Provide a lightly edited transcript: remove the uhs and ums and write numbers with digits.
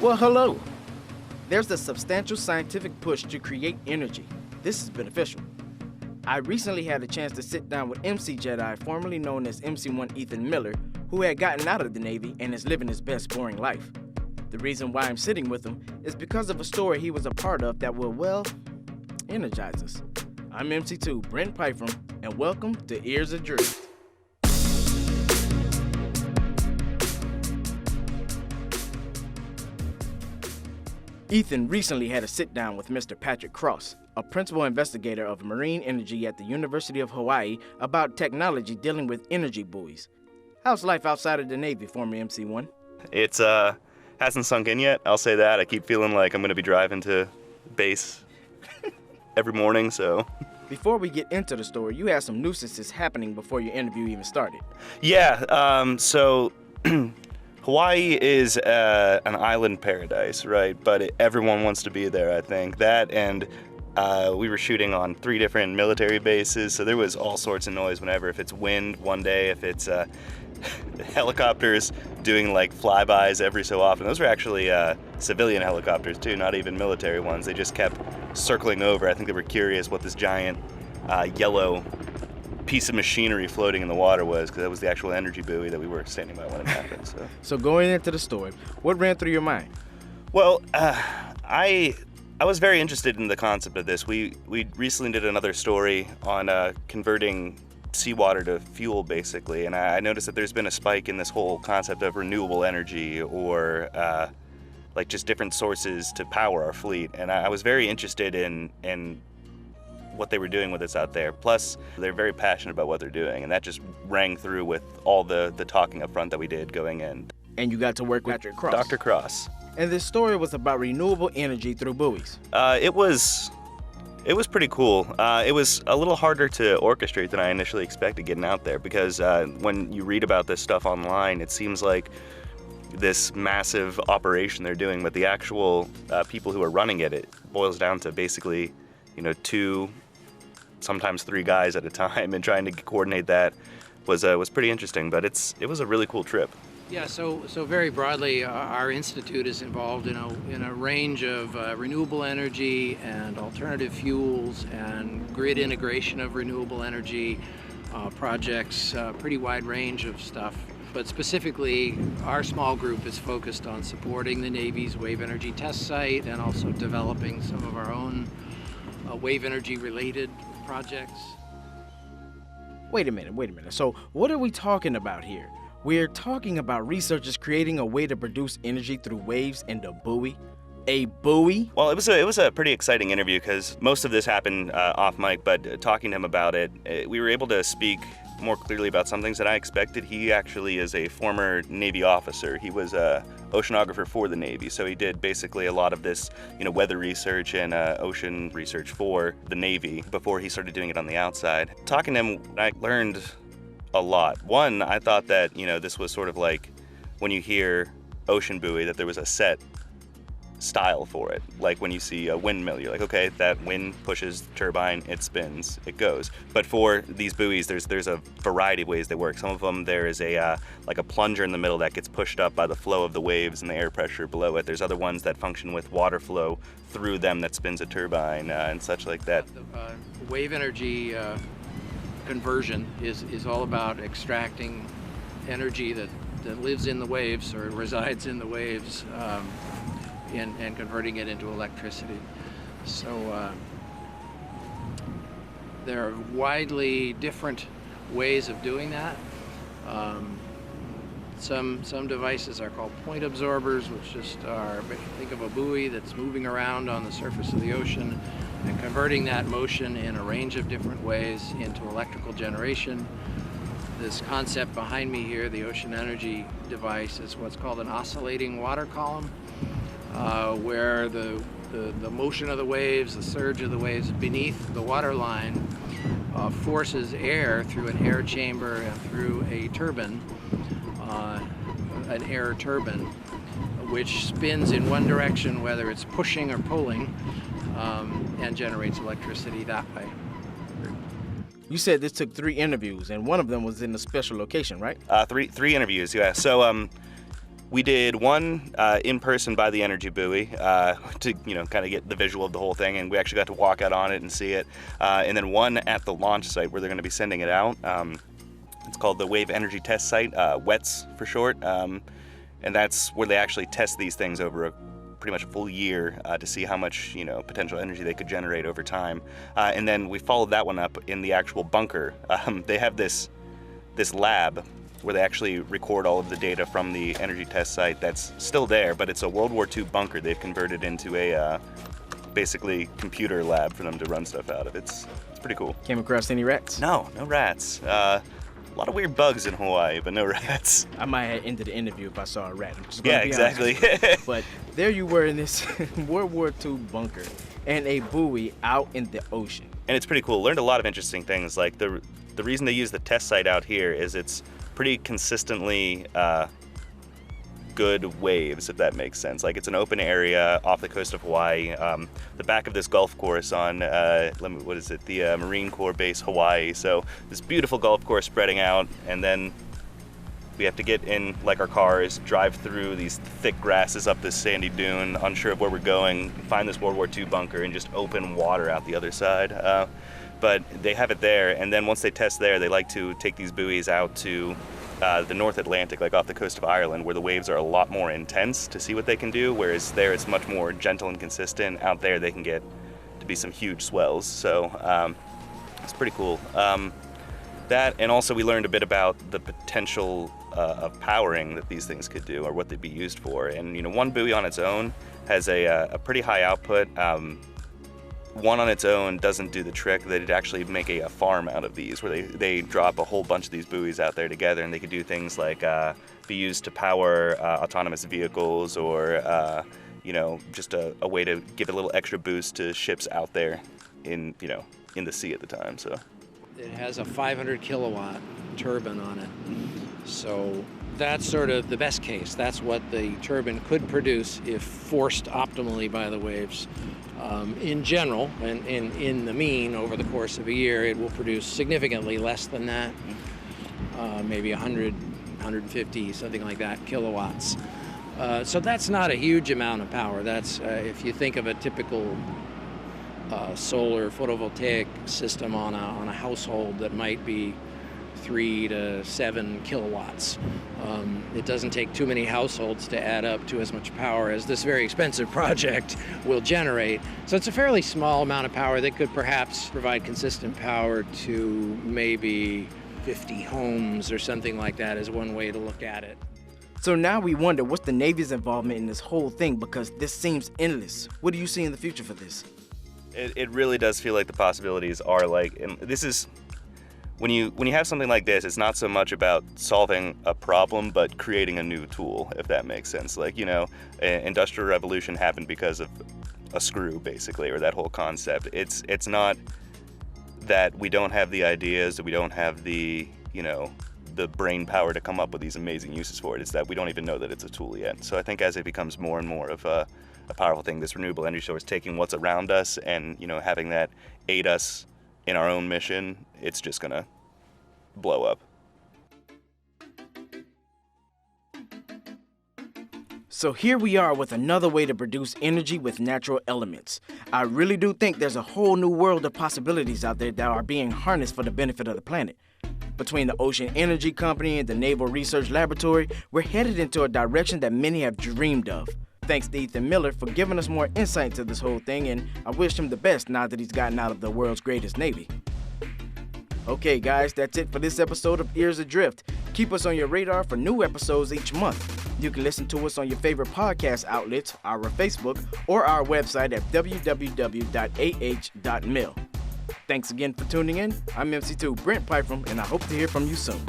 Well, hello. There's a substantial scientific push to create energy. This is beneficial. I recently had a chance to sit down with MC Jedi, formerly known as MC1 Ethan Miller, who had gotten out of the Navy and is living his best boring life. The reason why I'm sitting with him is because of a story he was a part of that will, well, energize us. I'm MC2 Brent Pyfrom, and welcome to Ears Adrift. Ethan recently had a sit-down with Mr. Patrick Cross, a principal investigator of marine energy at the University of Hawaii, about technology dealing with energy buoys. How's life outside of the Navy, former MC1? It's hasn't sunk in yet, I'll say that. I keep feeling like I'm going to be driving to base every morning, so. Before we get into the story, you had some nuisances happening before your interview even started. Yeah, so Hawaii is an island paradise, right? But everyone wants to be there, I think. That and we were shooting on 3 different military bases, so there was all sorts of noise whenever. If it's wind one day, if it's helicopters doing like flybys every so often. Those were actually civilian helicopters too, not even military ones. They just kept circling over. I think they were curious what this giant yellow piece of machinery floating in the water was, because that was the actual energy buoy that we were standing by when it happened. So going into the story, what ran through your mind? Well, I was very interested in the concept of this. We recently did another story on converting seawater to fuel, basically, and I noticed that there's been a spike in this whole concept of renewable energy, or like just different sources to power our fleet, and I was very interested in what they were doing with us out there. Plus, they're very passionate about what they're doing, and that just rang through with all the talking up front that we did going in. And you got to work with Patrick Cross. Dr. Cross. And this story was about renewable energy through buoys. It was pretty cool. It was a little harder to orchestrate than I initially expected getting out there, because when you read about this stuff online, it seems like this massive operation they're doing, but the actual people who are running it boils down to basically, 2, sometimes 3 guys at a time, and trying to coordinate that was pretty interesting, but it was a really cool trip. Yeah, so very broadly, our institute is involved in a range of renewable energy and alternative fuels and grid integration of renewable energy projects, pretty wide range of stuff. But specifically, our small group is focused on supporting the Navy's wave energy test site and also developing some of our own wave energy related projects. Wait a minute. So what are we talking about here? We're talking about researchers creating a way to produce energy through waves and a buoy. A buoy? Well, it was a pretty exciting interview, because most of this happened off mic, but talking to him about it, we were able to speak more clearly about some things that I expected. He actually is a former Navy officer. He was a oceanographer for the Navy, so he did basically a lot of this, weather research and ocean research for the Navy before he started doing it on the outside. Talking to him, I learned a lot. One, I thought that, this was sort of like when you hear ocean buoy, that there was a set style for it. Like when you see a windmill, you're like, okay, that wind pushes the turbine, it spins, it goes. But for these buoys, there's a variety of ways they work. Some of them, there is like a plunger in the middle that gets pushed up by the flow of the waves and the air pressure below it. There's other ones that function with water flow through them that spins a turbine and such like that. The wave energy conversion is all about extracting energy that lives in the waves or resides in the waves, and converting it into electricity. So there are widely different ways of doing that. Some devices are called point absorbers, which just are, think of a buoy that's moving around on the surface of the ocean and converting that motion in a range of different ways into electrical generation. This concept behind me here, the ocean energy device, is what's called an oscillating water column, where the motion of the waves, the surge of the waves beneath the water line forces air through an air chamber and through a turbine, an air turbine, which spins in one direction, whether it's pushing or pulling, and generates electricity that way. You said this took 3 interviews, and one of them was in a special location, right? Three interviews, yeah. So We did one in person by the energy buoy to kind of get the visual of the whole thing, and we actually got to walk out on it and see it. And then one at the launch site where they're going to be sending it out. It's called the Wave Energy Test Site, WETS for short, and that's where they actually test these things over pretty much a full year to see how much potential energy they could generate over time. And then we followed that one up in the actual bunker. They have this lab where they actually record all of the data from the energy test site that's still there, but it's a World War II bunker they've converted into a basically computer lab for them to run stuff out of. It's pretty cool. Came across any rats? No rats. A lot of weird bugs in Hawaii, but no rats. I might have ended the interview if I saw a rat. Yeah, exactly. But there you were in this World War II bunker and a buoy out in the ocean. And it's pretty cool. Learned a lot of interesting things. Like the reason they use the test site out here is it's pretty consistently good waves, if that makes sense. Like, it's an open area off the coast of Hawaii. The back of this golf course on, the Marine Corps base Hawaii. So this beautiful golf course spreading out, and then we have to get in like our cars, drive through these thick grasses up this sandy dune, unsure of where we're going, find this World War II bunker, and just open water out the other side. But they have it there, and then once they test there, they like to take these buoys out to the North Atlantic, like off the coast of Ireland, where the waves are a lot more intense to see what they can do, whereas there it's much more gentle and consistent. Out there they can get to be some huge swells, so it's pretty cool. That, and also we learned a bit about the potential of powering that these things could do, or what they'd be used for. And one buoy on its own has a pretty high output. One on its own doesn't do the trick. They'd actually make a farm out of these, where they drop a whole bunch of these buoys out there together, and they could do things like be used to power autonomous vehicles, or just a way to give a little extra boost to ships out there in the sea at the time. So it has a 500 kilowatt turbine on it, so that's sort of the best case. That's what the turbine could produce if forced optimally by the waves. In general, and in the mean, over the course of a year, it will produce significantly less than that, maybe 100, 150, something like that, kilowatts. So that's not a huge amount of power. That's, if you think of a typical solar photovoltaic system on a household that might be 3 to 7 kilowatts. It doesn't take too many households to add up to as much power as this very expensive project will generate. So it's a fairly small amount of power that could perhaps provide consistent power to maybe 50 homes or something like that, is one way to look at it. So now we wonder, what's the Navy's involvement in this whole thing, because this seems endless. What do you see in the future for this? It really does feel like the possibilities are like, and this is, when you have something like this, it's not so much about solving a problem, but creating a new tool, if that makes sense. Like, Industrial Revolution happened because of a screw, basically, or that whole concept. It's not that we don't have the ideas, that we don't have the brain power to come up with these amazing uses for it. It's that we don't even know that it's a tool yet. So I think as it becomes more and more of a powerful thing, this renewable energy source, taking what's around us and having that aid us in our own mission, it's just gonna blow up. So here we are with another way to produce energy with natural elements. I really do think there's a whole new world of possibilities out there that are being harnessed for the benefit of the planet. Between the Ocean Energy Company and the Naval Research Laboratory, we're headed into a direction that many have dreamed of. Thanks to Ethan Miller for giving us more insight into this whole thing, and I wish him the best now that he's gotten out of the world's greatest Navy. Okay guys, that's it for this episode of Ears Adrift. Keep us on your radar for new episodes each month. You can listen to us on your favorite podcast outlets, our Facebook, or our website at www.ah.mil. Thanks again for tuning in. I'm MC1 Brent Pyfrom, and I hope to hear from you soon.